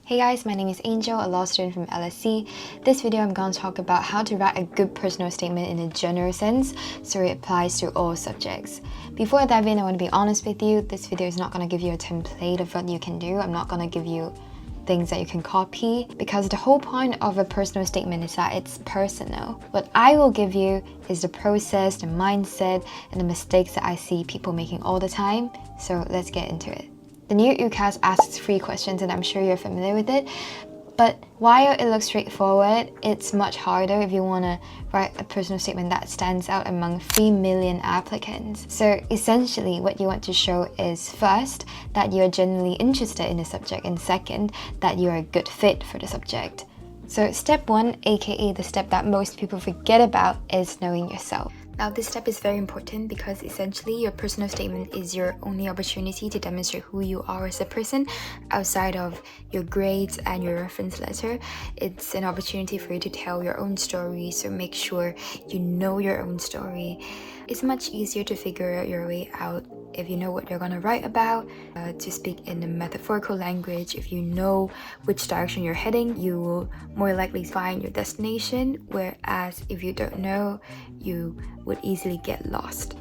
Hey guys, my name is Angel, a law student from LSE. This video I'm going to talk about how to write a good personal statement in a general sense so it applies to all subjects. Before I dive in, I want to be honest with you. This video is not going to give you a template of what you can do. I'm not going to give you things that you can copy because the whole point of a personal statement is that it's personal. What I will give you is the process, the mindset, and the mistakes that I see people making all the time. So let's get into it. The new UCAS asks 3 questions and I'm sure you're familiar with it, but while it looks straightforward, it's much harder if you want to write a personal statement that stands out among 3 million applicants. So essentially what you want to show is first, that you're genuinely interested in the subject, and second, that you're a good fit for the subject. So step 1, aka the step that most people forget about, is knowing yourself. Now this step is very important because essentially your personal statement is your only opportunity to demonstrate who you are as a person outside of your grades and your reference letter. It's an opportunity for you to tell your own story, so make sure you know your own story. It's much easier to figure your way out if you know what you're going to write about, to speak in a metaphorical language. If you know which direction you're heading, you will more likely find your destination, whereas if you don't know, you would easily get lost.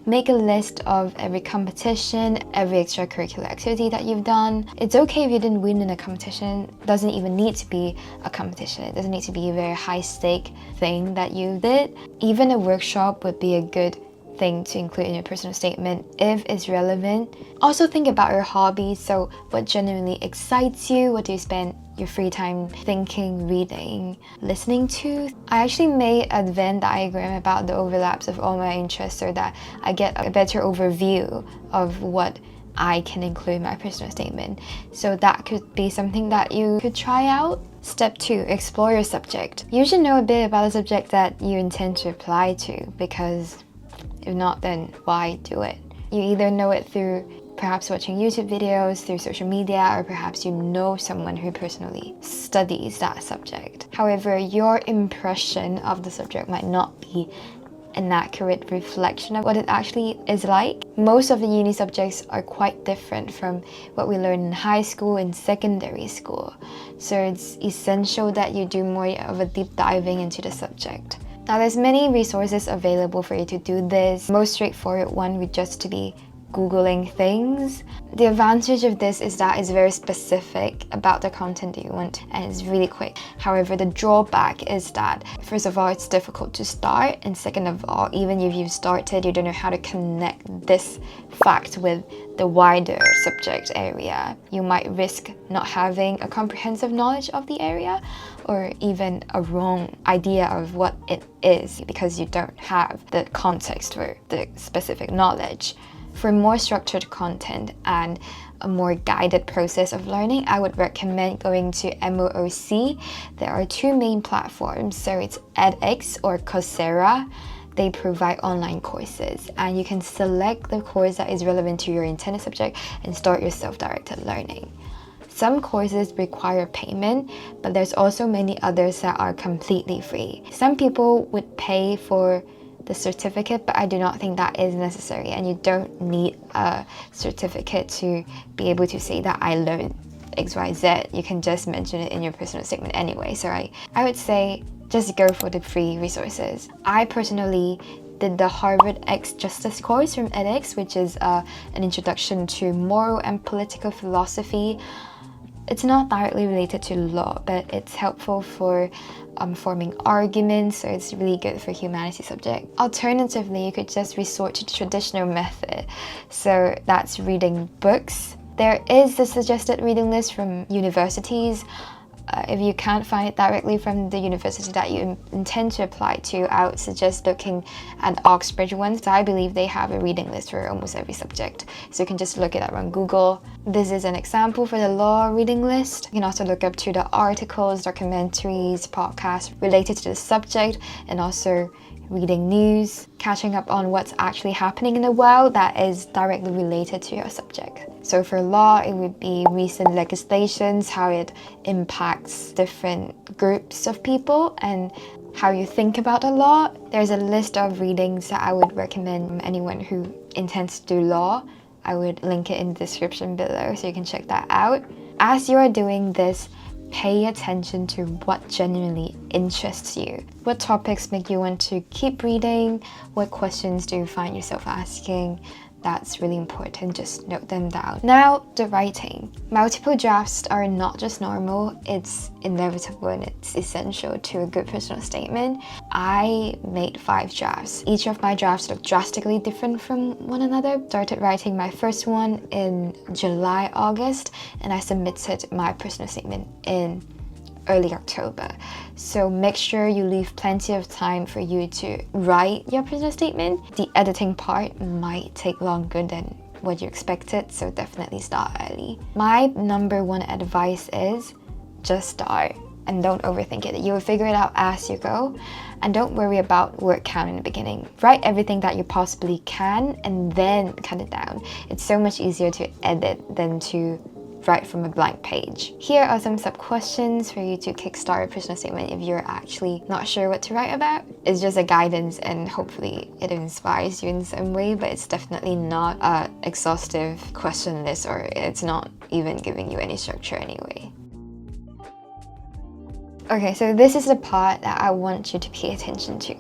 Make a list of every competition, every extracurricular activity that you've done. It's okay if you didn't win in a competition. It doesn't even need to be a competition. It doesn't need to be a very high stake thing that you did. Even a workshop would be a good thing to include in your personal statement if it's relevant. Also think about your hobbies. So what genuinely excites you? What do you spend your free time thinking, reading, listening to? I actually made a Venn diagram about the overlaps of all my interests so that I get a better overview of what I can include in my personal statement. So that could be something that you could try out. Step 2, explore your subject. You should know a bit about the subject that you intend to apply to, because if not, then why do it? You either know it through perhaps watching YouTube videos, through social media, or perhaps you know someone who personally studies that subject. However, your impression of the subject might not be an accurate reflection of what it actually is like. Most of the uni subjects are quite different from what we learn in high school and secondary school. So it's essential that you do more of a deep diving into the subject. Now there's many resources available for you to do this. Most straightforward one would just to be Googling things. The advantage of this is that it's very specific about the content that you want and it's really quick. However, the drawback is that first of all, it's difficult to start, and second of all, even if you've started, you don't know how to connect this fact with the wider subject area. You might risk not having a comprehensive knowledge of the area, or even a wrong idea of what it is because you don't have the context for the specific knowledge. For more structured content and a more guided process of learning, I would recommend going to MOOC. There are 2 main platforms, so it's edX or Coursera. They provide online courses and you can select the course that is relevant to your intended subject and start your self-directed learning. Some courses require payment, but there's also many others that are completely free. Some people would pay for the certificate, but I do not think that is necessary, and you don't need a certificate to be able to say that I learned XYZ. You can just mention it in your personal statement anyway. So I would say just go for the free resources. I personally did the Harvard X Justice course from edX, which is an introduction to moral and political philosophy. It's not directly related to law, but it's helpful for forming arguments, so it's really good for humanities subject. Alternatively, you could just resort to the traditional method, so that's reading books. There is the suggested reading list from universities. If you can't find it directly from the university that you intend to apply to, I would suggest looking at Oxbridge ones. I believe they have a reading list for almost every subject, so you can just look it up on Google. This is an example for the law reading list. You can also look up to the articles, documentaries, podcasts related to the subject, and also reading news, catching up on what's actually happening in the world that is directly related to your subject. So for law, it would be recent legislations, how it impacts different groups of people, and how you think about the law. There's a list of readings that I would recommend anyone who intends to do law. I would link it in the description below so you can check that out. As you are doing this, pay attention to what genuinely interests you. What topics make you want to keep reading? What questions do you find yourself asking? That's really important, just note them down. Now, the writing. Multiple drafts are not just normal, it's inevitable and it's essential to a good personal statement. I made 5 drafts. Each of my drafts look drastically different from one another. Started writing my first one in July, August, and I submitted my personal statement in early October. So make sure you leave plenty of time for you to write your personal statement. The editing part might take longer than what you expected, so definitely start early. My number one advice is just start and don't overthink it. You'll figure it out as you go, and don't worry about word count in the beginning. Write everything that you possibly can and then cut it down. It's so much easier to edit than to write from a blank page. Here are some sub-questions for you to kickstart a personal statement if you're actually not sure what to write about. It's just a guidance and hopefully it inspires you in some way, but it's definitely not an exhaustive question list, or it's not even giving you any structure anyway. Okay, so this is the part that I want you to pay attention to.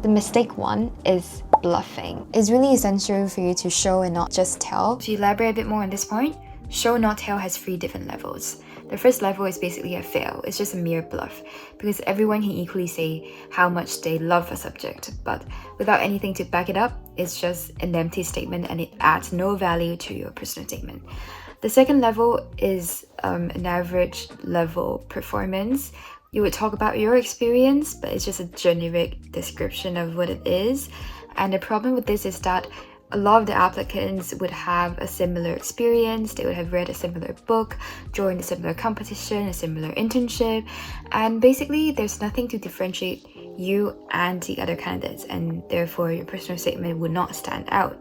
The mistake one is bluffing. It's really essential for you to show and not just tell. To elaborate a bit more on this point, show not tell has 3 different levels. The first level is basically a fail. It's just a mere bluff, because everyone can equally say how much they love a subject, but without anything to back it up, it's just an empty statement and it adds no value to your personal statement. The second level is an average level performance. You would talk about your experience, but it's just a generic description of what it is. And the problem with this is that a lot of the applicants would have a similar experience. They would have read a similar book, joined a similar competition, a similar internship, and basically there's nothing to differentiate you and the other candidates, and therefore your personal statement would not stand out.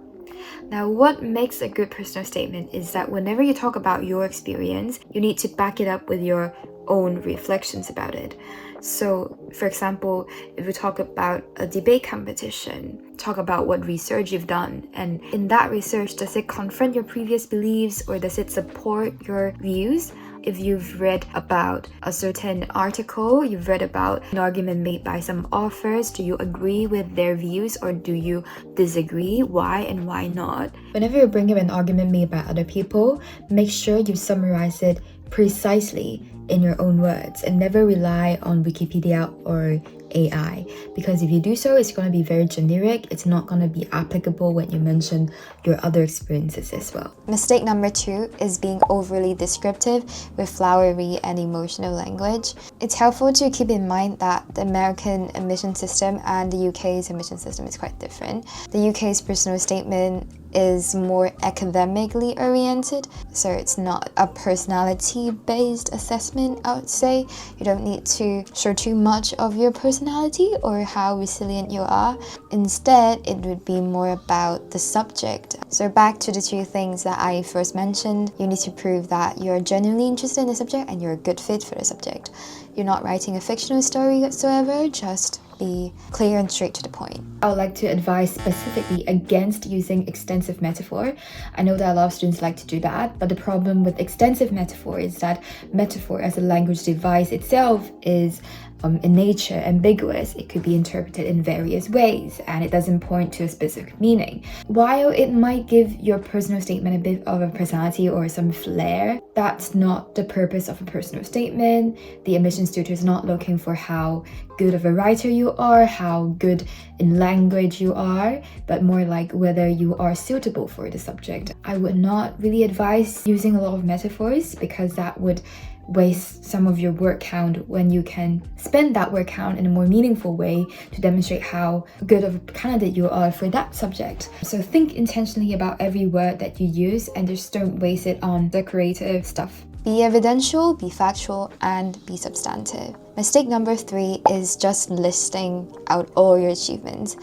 Now, what makes a good personal statement is that whenever you talk about your experience, you need to back it up with your own reflections about it. So, for example, if you talk about a debate competition, talk about what research you've done, and in that research, does it confront your previous beliefs or does it support your views? If you've read about a certain article, you've read about an argument made by some authors, do you agree with their views or do you disagree? Why and why not? Whenever you bring up an argument made by other people, make sure you summarize it precisely in your own words and never rely on Wikipedia or AI, because if you do so, it's going to be very generic. It's not going to be applicable when you mention your other experiences as well. Mistake number 2 is being overly descriptive with flowery and emotional language. It's helpful to keep in mind that the American admission system and the UK's admission system is quite different. The UK's personal statement is more academically oriented, so it's not a personality-based assessment, I would say. You don't need to show too much of your personality or how resilient you are. Instead, it would be more about the subject. So back to the 2 things that I first mentioned, you need to prove that you're genuinely interested in the subject and you're a good fit for the subject. You're not writing a fictional story whatsoever, just be clear and straight to the point. I would like to advise specifically against using extensive metaphor. I know that a lot of students like to do that, but the problem with extensive metaphor is that metaphor as a language device itself is in nature ambiguous. It could be interpreted in various ways and it doesn't point to a specific meaning. While it might give your personal statement a bit of a personality or some flair, that's not the purpose of a personal statement. The admissions tutor is not looking for how good of a writer you are, how good in language you are, but more like whether you are suitable for the subject. I would not really advise using a lot of metaphors because that would waste some of your word count when you can spend that word count in a more meaningful way to demonstrate how good of a candidate you are for that subject. So think intentionally about every word that you use and just don't waste it on decorative stuff. Be evidential, be factual, and be substantive. Mistake number 3 is just listing out all your achievements.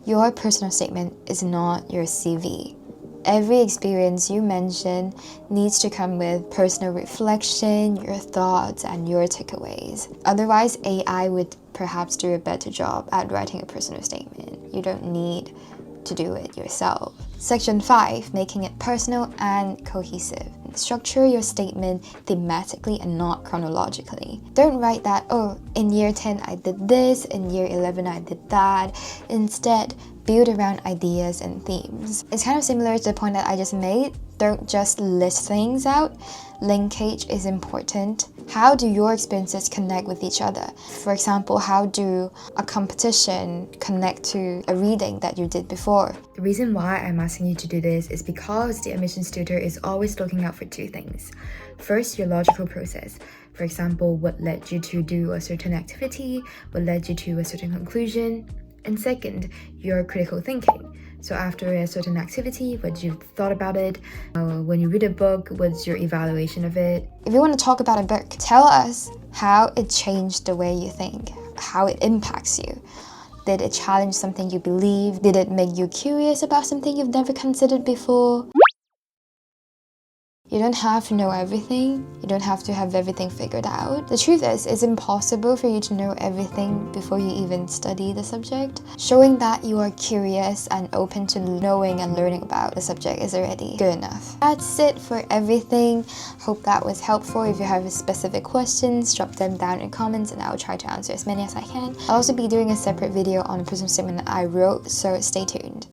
Your personal statement is not your CV. Every experience you mention needs to come with personal reflection, your thoughts, and your takeaways. Otherwise, AI would perhaps do a better job at writing a personal statement. You don't need to do it yourself. Section 5, making it personal and cohesive. Structure your statement thematically and not chronologically. Don't write that, oh, in year 10 I did this, in year 11 I did that. Instead, build around ideas and themes. It's kind of similar to the point that I just made. Don't just list things out. Linkage is important. How do your experiences connect with each other? For example, how do a competition connect to a reading that you did before? The reason why I'm asking you to do this is because the admissions tutor is always looking out for two things. First, your logical process. For example, what led you to do a certain activity, what led you to a certain conclusion. And second, your critical thinking. So after a certain activity, what you thought about it, when you read a book, what's your evaluation of it? If you want to talk about a book, tell us how it changed the way you think, how it impacts you. Did it challenge something you believe? Did it make you curious about something you've never considered before? You don't have to know everything. You don't have to have everything figured out. The truth is, it's impossible for you to know everything before you even study the subject. Showing that you are curious and open to knowing and learning about the subject is already good enough. That's it for everything. Hope that was helpful. If you have specific questions, drop them down in comments and I'll try to answer as many as I can. I'll also be doing a separate video on a personal statement that I wrote, so stay tuned.